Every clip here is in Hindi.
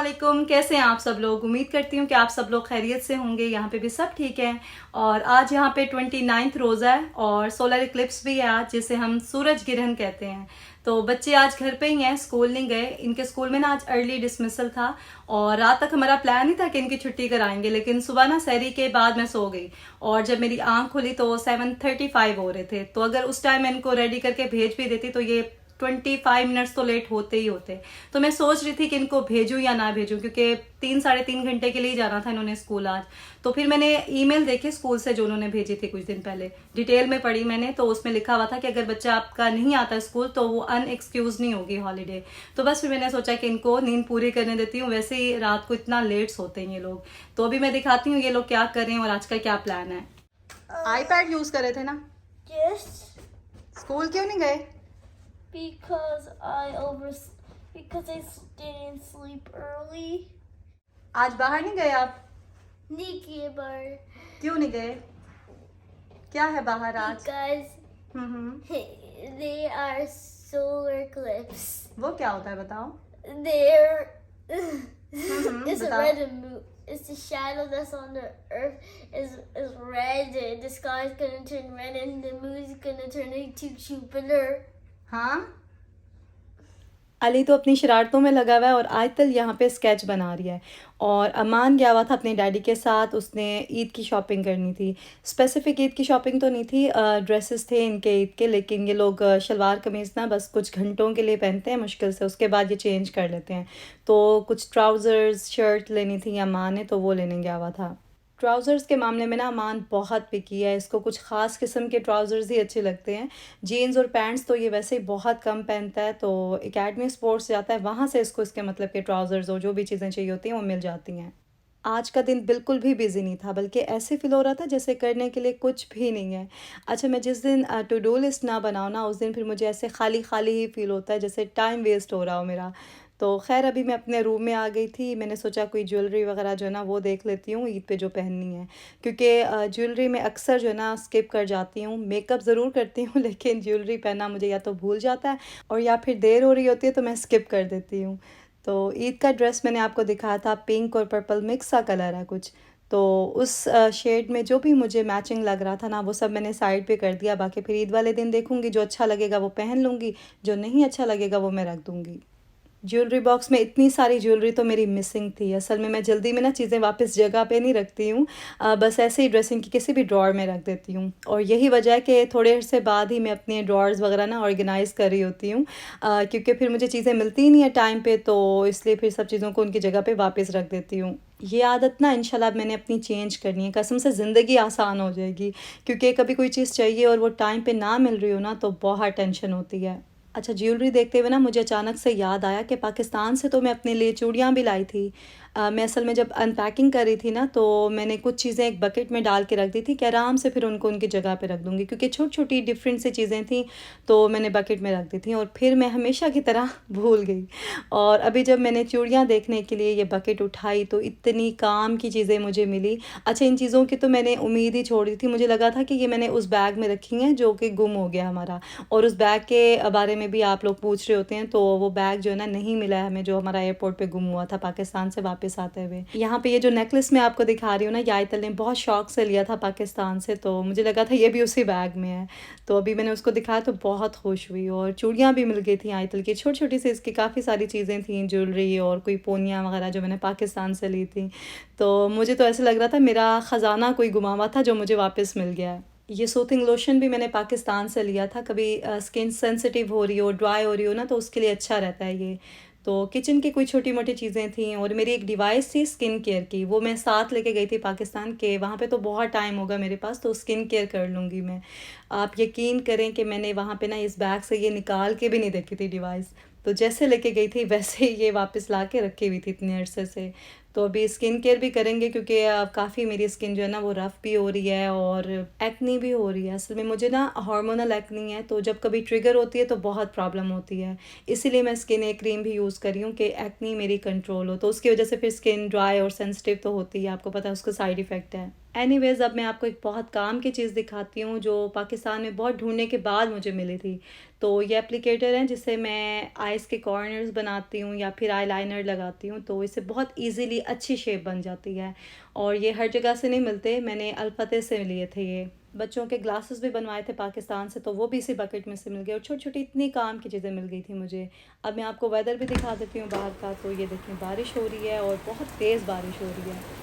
वालेकुम। कैसे हैं आप सब लोग? उम्मीद करती हूँ कि आप सब लोग खैरियत से होंगे। यहाँ पे भी सब ठीक है। और आज यहाँ पे 29 रोज़ा है और सोलर इक्लिप्स भी है आज, जिसे हम सूरज ग्रहण कहते हैं। तो बच्चे आज घर पे ही हैं, स्कूल नहीं गए। इनके स्कूल में ना आज अर्ली डिसमिसल था और रात तक हमारा प्लान ही था कि इनकी छुट्टी कराएंगे, लेकिन सुबह ना सहरी के बाद मैं सो गई और जब मेरी आंख खुली तो 7:35 हो रहे थे। तो अगर उस टाइम मैं इनको रेडी करके भेज भी देती तो ये 25 मिनट्स तो लेट होते ही होते। तो मैं सोच रही थी कि इनको भेजूं या ना भेजूं, क्योंकि 3 साढ़े 3 घंटे के लिए जाना था इन्होंने स्कूल आज। तो फिर मैंने ईमेल देखे स्कूल से जो उन्होंने भेजी थी कुछ दिन पहले, डिटेल में पढ़ी मैंने। तो उसमें लिखा हुआ था कि अगर बच्चा आपका नहीं आता स्कूल तो वो अनएक्सक्यूज नहीं होगी हॉलीडे। तो बस फिर मैंने सोचा कि इनको नींद पूरी करने देती हूँ। वैसे ही रात को इतना लेट सोते हैं ये लोग। तो अभी मैं दिखाती हूँ ये लोग क्या कर रहे हैं और आज का क्या प्लान है। आईपैड यूज कर रहे थे ना? Yes, स्कूल क्यों नहीं गए? because because I didn't sleep early. आज बाहर नहीं गए आप? Nikki bar क्यों नहीं गए? क्या है बाहर आज? because they are solar eclipse. वो क्या होता है बताओ? They're it's a बताओ। red moon. It's the shadow that's on the earth is red. The sky is gonna turn red and the moon is gonna turn into Jupiter. हाँ, अली तो अपनी शरारतों में लगा हुआ है और आयतल यहाँ पे स्केच बना रही है। और अमान गया हुआ था अपने डैडी के साथ, उसने ईद की शॉपिंग करनी थी। स्पेसिफिक ईद की शॉपिंग तो नहीं थी, ड्रेसेस थे इनके ईद के, लेकिन ये लोग शलवार कमीज़ ना बस कुछ घंटों के लिए पहनते हैं मुश्किल से, उसके बाद ये चेंज कर लेते हैं। तो कुछ ट्राउज़र्स शर्ट लेनी थी अमान ने, तो वो लेने गया हुआ था। ट्राउज़र्स के मामले में ना अमान बहुत पिकी है, इसको कुछ ख़ास किस्म के ट्राउज़र्स ही अच्छे लगते हैं। जीन्स और पैंट्स तो ये वैसे ही बहुत कम पहनता है, तो एकेडमी स्पोर्ट्स जाता है, वहाँ से इसको इसके मतलब के ट्राउज़र्स और जो भी चीज़ें चाहिए होती हैं वो मिल जाती हैं। आज का दिन बिल्कुल भी बिज़ी नहीं था, बल्कि ऐसे फ़ील हो रहा था जैसे करने के लिए कुछ भी नहीं है। अच्छा, मैं जिस दिन टू डू लिस्ट ना बनाऊँ ना, उस दिन फिर मुझे ऐसे खाली खाली ही फ़ील होता है, जैसे टाइम वेस्ट हो रहा हो मेरा। तो खैर अभी मैं अपने रूम में आ गई थी, मैंने सोचा कोई ज्वेलरी वगैरह जो है ना वो देख लेती हूँ ईद पे जो पहननी है, क्योंकि ज्वेलरी में अक्सर जो है ना स्किप कर जाती हूँ। मेकअप ज़रूर करती हूँ लेकिन ज्वेलरी पहनना मुझे या तो भूल जाता है और या फिर देर हो रही होती है तो मैं स्किप कर देती हूँ। तो ईद का ड्रेस मैंने आपको दिखाया था, पिंक और पर्पल मिक्स सा कलर है कुछ, तो उस शेड में जो भी मुझे मैचिंग लग रहा था ना वो सब मैंने साइड पे कर दिया। बाकी फिर ईद वाले दिन देखूंगी, जो अच्छा लगेगा वो पहन लूँगी, जो नहीं अच्छा लगेगा वो मैं रख दूँगी। ज्वेलरी बॉक्स में इतनी सारी ज्वेलरी तो मेरी मिसिंग थी। असल में मैं जल्दी में ना चीज़ें वापस जगह पे नहीं रखती हूँ, बस ऐसे ही ड्रेसिंग की किसी भी ड्रॉर में रख देती हूँ। और यही वजह है कि थोड़े अरसे बाद ही मैं अपने ड्रॉर्स वगैरह ना ऑर्गेनाइज़ कर रही होती हूँ, क्योंकि फिर मुझे चीज़ें मिलती ही नहीं है टाइम पे, तो इसलिए फिर सब चीज़ों को उनकी जगह पे वापस रख देती हूँ। ये आदत ना इंशाल्लाह मैंने अपनी चेंज करनी है, कसम से ज़िंदगी आसान हो जाएगी, क्योंकि कभी कोई चीज़ चाहिए और वो टाइम पे ना मिल रही हो ना तो बहुत टेंशन होती है। अच्छा, ज्वेलरी देखते हुए ना मुझे अचानक से याद आया कि पाकिस्तान से तो मैं अपने लिए चूड़ियाँ भी लाई थी। मैं असल में जब अनपैकिंग कर रही थी ना तो मैंने कुछ चीज़ें एक बकेट में डाल के रख दी थी कि आराम से फिर उनको उनकी जगह पे रख दूँगी, क्योंकि छोटी छोटी डिफरेंट सी चीज़ें थी तो मैंने बकेट में रख दी थी और फिर मैं हमेशा की तरह भूल गई। और अभी जब मैंने चूड़ियाँ देखने के लिए ये बकेट उठाई तो इतनी काम की चीज़ें मुझे मिली। अच्छा, इन चीज़ों की तो मैंने उम्मीद ही छोड़ दी थी, मुझे लगा था कि ये मैंने उस बैग में रखी हैं जो कि गुम हो गया हमारा, और उस बैग के बारे में भी आप लोग पूछ रहे होते हैं। तो वो बैग जो है ना नहीं मिला है हमें, जो हमारा एयरपोर्ट पे गुम हुआ था पाकिस्तान से वापस आते हुए। यहाँ पे ये जो नेकलेस मैं आपको दिखा रही हूँ ना, ये आयतल ने बहुत शौक से लिया था पाकिस्तान से, तो मुझे लगा था ये भी उसी बैग में है। तो अभी मैंने उसको दिखाया तो बहुत खुश हुई, और चूड़ियाँ भी मिल गई थी आयतल की, छोटी छोटी सी इसकी काफ़ी सारी चीज़ें थी, ज्वेलरी और कोई पोनियाँ वगैरह जो मैंने पाकिस्तान से ली थी। तो मुझे तो ऐसे लग रहा था मेरा ख़जाना कोई गुमा हुआ था जो मुझे वापस मिल गया है। ये सूथिंग लोशन भी मैंने पाकिस्तान से लिया था, कभी स्किन सेंसिटिव हो रही हो, ड्राई हो रही हो ना, तो उसके लिए अच्छा रहता है ये। तो किचन की कोई छोटी मोटी चीज़ें थी, और मेरी एक डिवाइस थी स्किन केयर की, वो मैं साथ लेके गई थी पाकिस्तान के, वहाँ पे तो बहुत टाइम होगा मेरे पास, तो स्किन केयर कर लूँगी मैं। आप यकीन करें कि मैंने वहाँ पे ना इस बैग से ये निकाल के भी नहीं देखी थी डिवाइस, तो जैसे लेके गई थी वैसे ही ये वापस ला के रखी हुई थी इतने अरसे से। तो अभी स्किन केयर भी करेंगे, क्योंकि काफ़ी मेरी स्किन जो है ना वो रफ़ भी हो रही है और एक्नी भी हो रही है। असल में मुझे ना हार्मोनल एक्नी है, तो जब कभी ट्रिगर होती है तो बहुत प्रॉब्लम होती है, इसीलिए मैं स्किन ए क्रीम भी यूज़ कर रही हूँ कि एक्नी मेरी कंट्रोल हो। तो उसकी वजह से फिर स्किन ड्राई और सेंसिटिव तो होती है, आपको पता है उसका साइड इफ़ेक्ट है। एनीवेज़ अब मैं आपको एक बहुत काम की चीज़ दिखाती हूँ जो पाकिस्तान में बहुत ढूँढने के बाद मुझे मिली थी। तो ये एप्लीकेटर है जिससे मैं आइज़ के कॉर्नर्स बनाती हूँ या फिर आईलाइनर लगाती हूँ, तो इससे बहुत ईज़िली अच्छी शेप बन जाती है और ये हर जगह से नहीं मिलते, मैंने अल-फतेह से लिए थे ये। बच्चों के ग्लासेस भी बनवाए थे पाकिस्तान से, तो वो भी इसी बकेट में से मिल गए और छोटी-छोटी इतनी काम की चीज़ें मिल गई थी मुझे। अब मैं आपको वेदर भी दिखा देती हूँ बाहर का, तो ये देखें बारिश हो रही है और बहुत तेज़ बारिश हो रही है।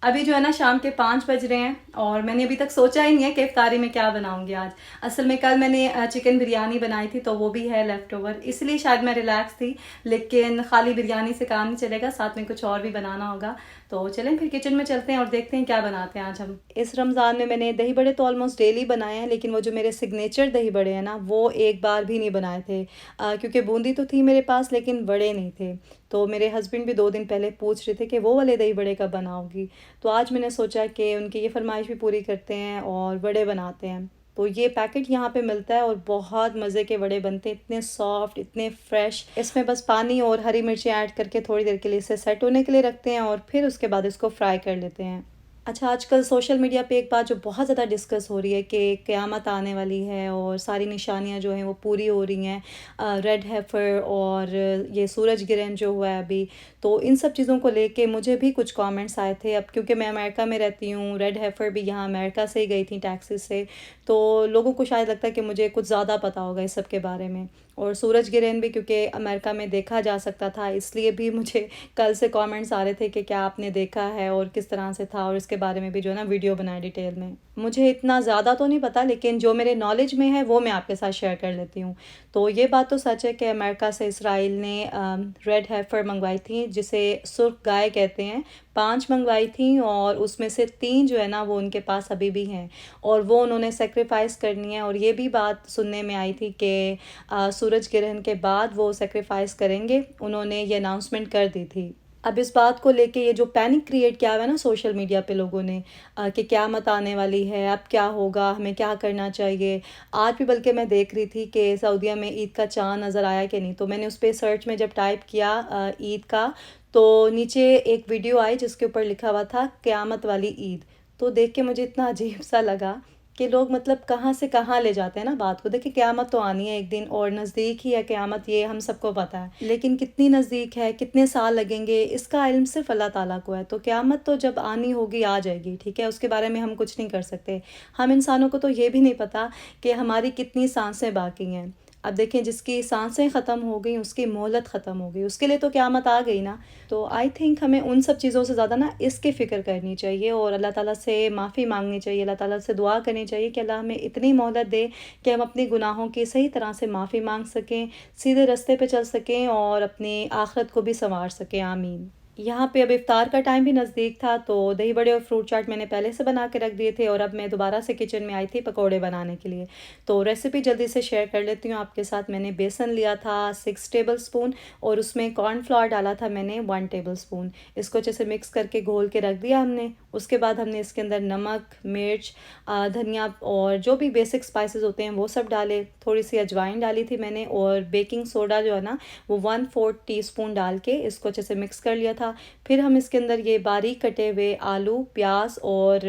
अभी जो है ना शाम के 5 बज रहे हैं और मैंने अभी तक सोचा ही नहीं है कि इफ्तारी में क्या बनाऊंगी आज। असल में कल मैंने चिकन बिरयानी बनाई थी तो वो भी है लेफ़्ट ओवर, इसलिए शायद मैं रिलैक्स थी। लेकिन खाली बिरयानी से काम नहीं चलेगा, साथ में कुछ और भी बनाना होगा। तो चलें फिर किचन में चलते हैं और देखते हैं क्या बनाते हैं आज हम। इस रमज़ान में मैंने दही बड़े तो ऑलमोस्ट डेली बनाए हैं, लेकिन वो जो मेरे सिग्नेचर दही बड़े हैं ना, वो एक बार भी नहीं बनाए थे। क्योंकि बूंदी तो थी मेरे पास लेकिन बड़े नहीं थे। तो मेरे हस्बैंड भी 2 दिन पहले पूछ रहे थे कि वो वाले दही बड़े कब बनाओगी। तो आज मैंने सोचा कि उनकी ये फरमाइश भी पूरी करते हैं और वड़े बनाते हैं। तो ये पैकेट यहाँ पे मिलता है और बहुत मज़े के वड़े बनते हैं, इतने सॉफ्ट, इतने फ्रेश। इसमें बस पानी और हरी मिर्ची ऐड करके थोड़ी देर के लिए इसे सेट होने के लिए रखते हैं और फिर उसके बाद इसको फ्राई कर लेते हैं। अच्छा, आजकल सोशल मीडिया पे एक बात जो बहुत ज़्यादा डिस्कस हो रही है कि क़यामत आने वाली है और सारी निशानियां जो हैं वो पूरी हो रही हैं। रेड हेफ़र और ये सूरज ग्रहण जो हुआ है अभी, तो इन सब चीज़ों को लेके मुझे भी कुछ कमेंट्स आए थे। अब क्योंकि मैं अमेरिका में रहती हूँ, रेड हेफ़र भी यहाँ अमेरिका से ही गई थी टैक्सी से, तो लोगों को शायद लगता है कि मुझे कुछ ज़्यादा पता होगा इस सब के बारे में। और सूरज ग्रहण भी क्योंकि अमेरिका में देखा जा सकता था, इसलिए भी मुझे कल से कमेंट्स आ रहे थे कि क्या आपने देखा है और किस तरह से था, और इसके बारे में भी जो है ना वीडियो बनाए डिटेल में। मुझे इतना ज़्यादा तो नहीं पता, लेकिन जो मेरे नॉलेज में है वो मैं आपके साथ शेयर कर लेती हूँ। तो ये बात तो सच है कि अमेरिका से इसराइल ने रेड हेफ़र मंगवाई थी जिसे सुर्ख गाय कहते हैं। 5 मंगवाई थी और उसमें से 3 जो है ना वो उनके पास अभी भी हैं और वो उन्होंने सेक्रीफाइस करनी है। और ये भी बात सुनने में आई थी कि सूरज ग्रहण के बाद वो सेक्रीफाइस करेंगे, उन्होंने ये अनाउंसमेंट कर दी थी। अब इस बात को लेके ये जो पैनिक क्रिएट किया हुआ है ना सोशल मीडिया पे लोगों ने, कि क़यामत आने वाली है, अब क्या होगा, हमें क्या करना चाहिए। आज भी बल्कि मैं देख रही थी कि सऊदीया में ईद का चाँद नज़र आया कि नहीं, तो मैंने उस पे सर्च में जब टाइप किया ईद का, तो नीचे एक वीडियो आई जिसके ऊपर लिखा हुआ था क़यामत वाली ईद। तो देख के मुझे इतना अजीब सा लगा कि लोग मतलब कहाँ से कहाँ ले जाते हैं ना बात को। देखिए क़यामत तो आनी है एक दिन और नज़दीक ही है क़यामत, ये हम सबको पता है, लेकिन कितनी नज़दीक है, कितने साल लगेंगे, इसका इल्म सिर्फ अल्लाह ताला को है। तो क़यामत तो जब आनी होगी आ जाएगी, ठीक है, उसके बारे में हम कुछ नहीं कर सकते। हम इंसानों को तो ये भी नहीं पता कि हमारी कितनी सांसें बाकी हैं। अब देखें जिसकी सांसें ख़त्म हो गई उसकी मोहलत ख़त्म हो गई, उसके लिए तो क़यामत आ गई ना। तो आई थिंक हमें उन सब चीज़ों से ज़्यादा ना इसकी फ़िक्र करनी चाहिए और अल्लाह ताला से माफ़ी मांगनी चाहिए, अल्लाह ताला से दुआ करनी चाहिए कि अल्लाह हमें इतनी मोहलत दे कि हम अपने गुनाहों की सही तरह से माफ़ी मांग सकें, सीधे रास्ते पे चल सकें और अपनी आखिरत को भी संवार सकें। आमीन। यहाँ पे अब इफ्तार का टाइम भी नज़दीक था, तो दही बड़े और फ्रूट चाट मैंने पहले से बना के रख दिए थे और अब मैं दोबारा से किचन में आई थी पकोड़े बनाने के लिए। तो रेसिपी जल्दी से शेयर कर लेती हूँ आपके साथ। मैंने बेसन लिया था 6 टेबल स्पून और उसमें कॉर्नफ्लोर डाला था मैंने 1 टेबल स्पून। इसको अच्छे से मिक्स करके घोल के रख दिया हमने। उसके बाद हमने इसके अंदर नमक, मिर्च, धनिया और जो भी बेसिक स्पाइसेस होते हैं वो सब डाले। थोड़ी सी अजवाइन डाली थी मैंने और बेकिंग सोडा जो है ना वो 1/4 टीस्पून डाल के इसको अच्छे से मिक्स कर लिया था। फिर हम इसके अंदर ये बारीक कटे हुए आलू, प्याज और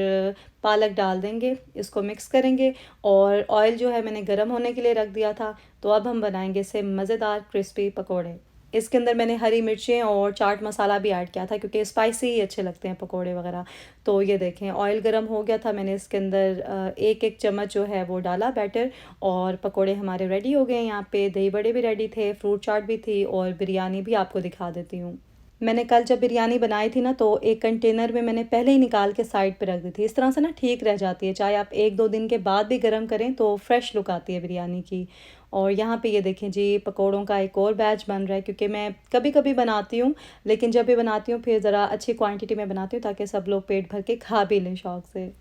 पालक डाल देंगे, इसको मिक्स करेंगे और ऑयल जो है मैंने गर्म होने के लिए रख दिया था। तो अब हम बनाएंगे इससे मज़ेदार क्रिस्पी पकोड़े। इसके अंदर मैंने हरी मिर्चें और चाट मसाला भी ऐड किया था क्योंकि स्पाइसी ही अच्छे लगते हैं पकोड़े वगैरह। तो ये देखें ऑयल गर्म हो गया था, मैंने इसके अंदर एक एक चम्मच जो है वो डाला बैटर और पकोड़े हमारे रेडी हो गए। यहाँ पे दही बड़े भी रेडी थे, फ्रूट चाट भी थी और बिरयानी भी आपको दिखा देती हूँ। मैंने कल जब बिरयानी बनाई थी ना तो एक कंटेनर में मैंने पहले ही निकाल के साइड पे रख दी थी। इस तरह से ना ठीक रह जाती है, चाहे आप 1-2 दिन के बाद भी गर्म करें तो फ्रेश लुक आती है बिरयानी की। और यहाँ पे ये देखें जी पकोड़ों का एक और बैच बन रहा है क्योंकि मैं कभी कभी बनाती हूँ, लेकिन जब भी बनाती हूँ फिर ज़रा अच्छी क्वांटिटी में बनाती हूँ ताकि सब लोग पेट भर के खा भी लें शौक़ से।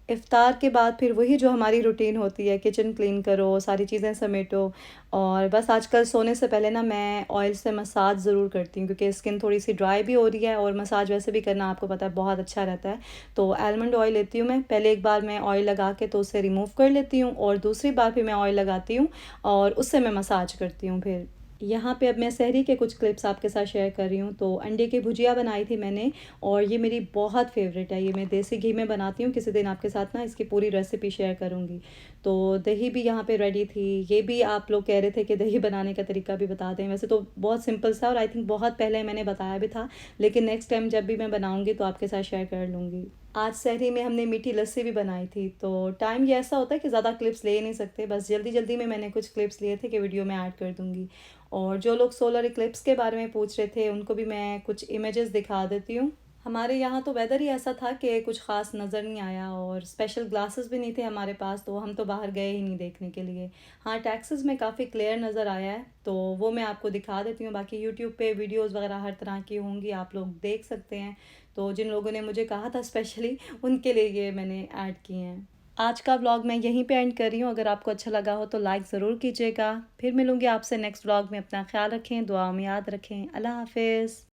इफ़्तार के बाद फिर वही जो हमारी रूटीन होती है, किचन क्लीन करो, सारी चीज़ें समेटो और बस आजकल सोने से पहले ना मैं ऑयल से मसाज ज़रूर करती हूँ क्योंकि स्किन थोड़ी-सी ड्राई भी हो रही है और मसाज वैसे भी करना आपको पता है बहुत अच्छा रहता है। तो आलमंड ऑयल लेती हूँ मैं, पहले एक बार मैं ऑयल लगा के तो उसे रिमूव कर लेती हूँ और दूसरी बार फिर मैं ऑयल लगाती हूँ और उससे मैं मसाज करती हूँ फिर। यहाँ पे अब मैं सहरी के कुछ क्लिप्स आपके साथ शेयर कर रही हूँ। तो अंडे की भुजिया बनाई थी मैंने और ये मेरी बहुत फ़ेवरेट है। ये मैं देसी घी में बनाती हूँ, किसी दिन आपके साथ ना इसकी पूरी रेसिपी शेयर करूँगी। तो दही भी यहाँ पे रेडी थी। ये भी आप लोग कह रहे थे कि दही बनाने का तरीका भी बता दें। वैसे तो बहुत सिंपल सा और आई थिंक बहुत पहले मैंने बताया भी था, लेकिन नेक्स्ट टाइम जब भी मैं बनाऊँगी तो आपके साथ शेयर कर लूँगी। आज सहरी में हमने मीठी लस्सी भी बनाई थी। तो टाइम ये ऐसा होता है कि ज़्यादा क्लिप्स ले नहीं सकते, बस जल्दी-जल्दी में मैंने कुछ क्लिप्स लिए थे कि वीडियो में ऐड कर दूँगी। और जो लोग सोलर इक्लिप्स के बारे में पूछ रहे थे, उनको भी मैं कुछ इमेजेस दिखा देती हूँ। हमारे यहाँ तो वेदर ही ऐसा था कि कुछ ख़ास नज़र नहीं आया और स्पेशल ग्लासेस भी नहीं थे हमारे पास, तो हम तो बाहर गए ही नहीं देखने के लिए। हाँ, टेक्सास में काफ़ी क्लियर नज़र आया है, तो वो मैं आपको दिखा देती हूँ। बाकी यूट्यूब पे वीडियोज़ वगैरह हर तरह की होंगी, आप लोग देख सकते हैं। तो जिन लोगों ने मुझे कहा था स्पेशली, उनके लिए ये मैंने ऐड किए हैं। आज का व्लॉग मैं यहीं पे एंड कर रही हूँ। अगर आपको अच्छा लगा हो तो लाइक ज़रूर कीजिएगा। फिर मिलूँगी आपसे नेक्स्ट व्लॉग में। अपना ख्याल रखें, दुआ में याद रखें। अल्लाह हाफ़िज़।